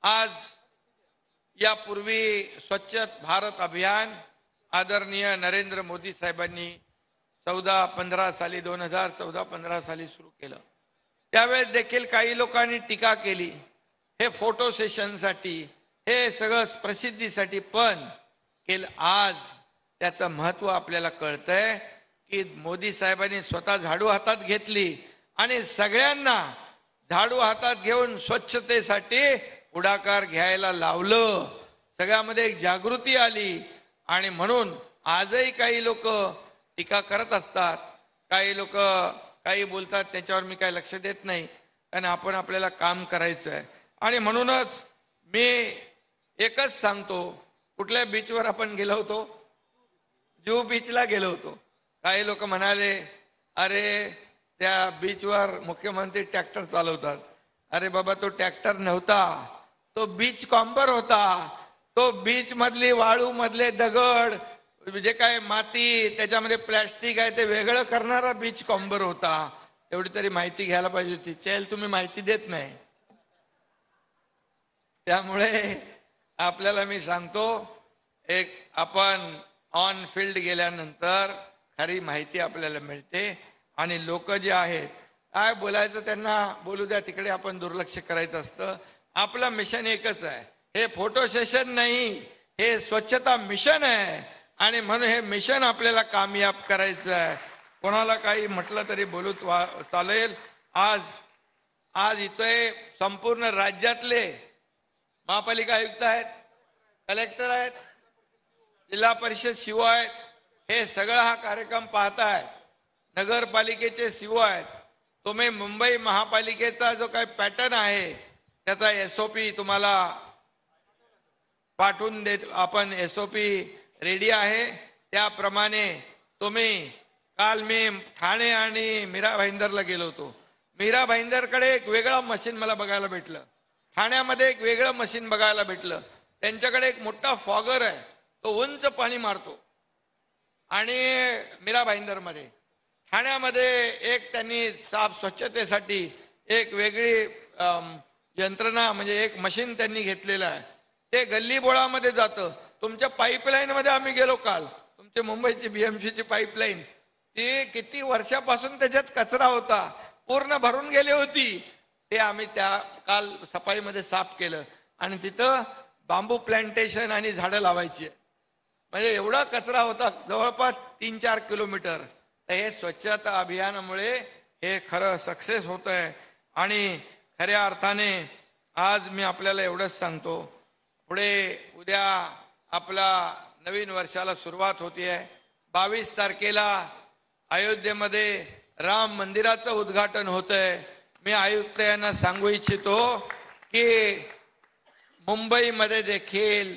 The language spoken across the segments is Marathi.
आज यापूर्वी स्वच्छ भारत अभियान आदरणीय नरेंद्र मोदी साहेबांनी 14-15 साली 2014-15 साली सुरू केलं। त्यावेळेस देखील काही लोकांनी टीका केली, हे फोटो सेशनसाठी, हे सगळं प्रसिद्धीसाठी, पण केलं। आज त्याचं महत्त्व आपल्याला कळतंय की मोदी साहेबांनी स्वतः झाडू हातात घेतली आणि सगळ्यांना झाडू हातात घेऊन स्वच्छतेसाठी पुढाकार घ्यायला लावलं। सगळ्यामध्ये एक जागृती आली आणि म्हणून आजही काही लोक टीका करत असतात, काही लोक काही बोलतात, त्याच्यावर मी काही लक्ष देत नाही, कारण आपण आपल्याला काम करायचं आहे। आणि म्हणूनच मी एकच सांगतो, कुठल्या बीचवर आपण गेलो होतो? जुहू बीचला गेलो होतो। काही लोक म्हणाले, अरे त्या बीचवर मुख्यमंत्री ट्रॅक्टर चालवतात। अरे बाबा, तो ट्रॅक्टर नव्हता, तो बीच कॉम्बर होता। तो बीच मधली वाळू मधले दगड, जे काय माती, त्याच्यामध्ये प्लॅस्टिक आहे, ते वेगळं करणारा बीच कॉम्बर होता। एवढी तरी माहिती घ्यायला पाहिजे होती। चेल, तुम्ही माहिती देत नाही। त्यामुळे आपल्याला मी सांगतो, एक आपण ऑन फील्ड गेल्यानंतर खरी माहिती आपल्याला मिळते। आणि लोक जे आहेत, काय बोलायचं त्यांना बोलू द्या, तिकडे आपण दुर्लक्ष करायचं असतं। आपलं मिशन एकच आहे, हे फोटो सेशन नाही, हे स्वच्छता मिशन आहे। आणि म्हणून हे मिशन आपल्याला कामयाब करायचं आहे। कोणाला काही म्हटलं तरी बोलू चालेल। आज इथे संपूर्ण राज्यातले महापालिका आयुक्त आहेत, कलेक्टर आहेत, जिल्हा परिषद सीओ आहेत, हे सगळं हा कार्यक्रम पाहतायत। नगरपालिकेचे सीओ आहेत। तुम्ही मुंबई महापालिकेचा जो काही पॅटर्न आहे त्याचा एसओपी तुम्हाला पाठवून देत, आपण एसओपी रेडी आहे, त्याप्रमाणे तुम्ही। काल मी ठाणे आणि मीरा भाईंदरला गेलो होतो। मीरा भाईंदरकडे एक वेगळं मशीन मला बघायला भेटलं, ठाण्यामध्ये एक वेगळं मशीन बघायला भेटलं। त्यांच्याकडे एक मोठा फॉगर आहे, तो उंच पाणी मारतो। आणि मीरा भाईंदरमध्ये, ठाण्यामध्ये एक त्यांनी साफ स्वच्छतेसाठी एक वेगळी यंत्रणा, म्हणजे एक मशीन त्यांनी घेतलेलं आहे। ते गल्ली बोळामध्ये जातं। तुमच्या पाईपलाईन मध्ये आम्ही गेलो काल, तुमच्या मुंबईची बीएमसीची पाईपलाईन, ती किती वर्षापासून त्याच्यात कचरा होता, पूर्ण भरून गेली होती। ते आम्ही त्या काल सफाईमध्ये साफ केलं। आणि तिथं बांबू प्लांटेशन आणि झाडं लावायची, म्हणजे एवढा कचरा होता, जवळपास 3-4 किलोमीटर। तर हे स्वच्छता अभियानामुळे हे खरं सक्सेस होत आहे। आणि खऱ्या अर्थाने आज मी आपल्याला एवढंच सांगतो, पुढे उद्या आपला नवीन वर्षाला सुरुवात होती आहे। 22 तारखेला अयोध्येमध्ये राम मंदिराचं उद्घाटन होत आहे। मी आयुक्त यांना सांगू इच्छितो की मुंबईमध्ये देखील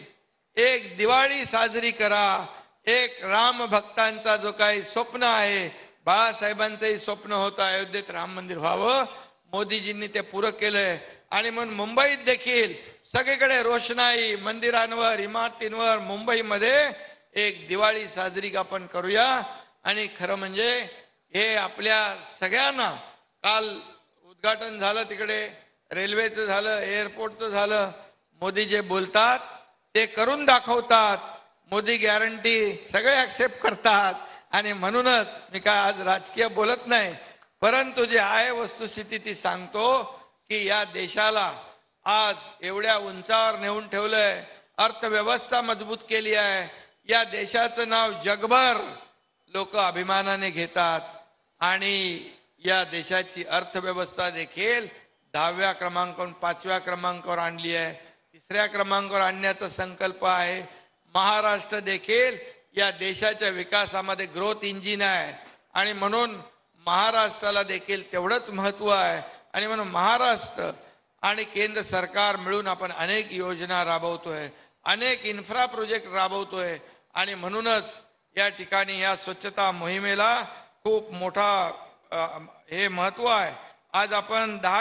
एक दिवाळी साजरी करा। एक राम भक्तांचा जो काही स्वप्न आहे, बाळासाहेबांचंही स्वप्न होतं अयोध्येत राम मंदिर व्हावं, मोदीजींनी ते पुरं केलंय। आणि म्हणून मुंबईत देखील सगळीकडे रोषणाई, मंदिरांवर, इमारतींवर, मुंबईमध्ये एक दिवाळी साजरी आपण करूया। आणि खरं म्हणजे हे आपल्या सगळ्यांना, काल उद्घाटन झालं, तिकडे रेल्वेचं झालं, एअरपोर्टचं झालं, मोदी जे बोलतात ते करून दाखवतात। मोदी गॅरंटी सगळे ऍक्सेप्ट करतात। आणि म्हणूनच मी काय आज राजकीय बोलत नाही, परंतु जे आहे वस्तुस्थिती ती सांगतो की या देशाला आज एवढ्या उंचावर नेऊन ठेवलंय, अर्थव्यवस्था मजबूत केली आहे। या देशाचं नाव जगभर लोक अभिमानाने घेतात। आणि या देशाची अर्थव्यवस्था देखील 10व्या क्रमांकावरून 5व्या क्रमांकावर आणली आहे, 3ऱ्या क्रमांकावर आणण्याचा संकल्प आहे। महाराष्ट्र देखील या देशाच्या विकासामध्ये ग्रोथ इंजिन आहे। आणि म्हणून महाराष्ट्राला देखील तेवढंच महत्त्व आहे। आणि म्हणून महाराष्ट्र आणि केंद्र सरकार मिळून आपण अनेक योजना राबवतोय, अनेक इन्फ्रा प्रोजेक्ट राबवतोय। आणि म्हणूनच या ठिकाणी या स्वच्छता मोहिमेला खूप मोठा हे महत्त्व आहे। आज आपण 10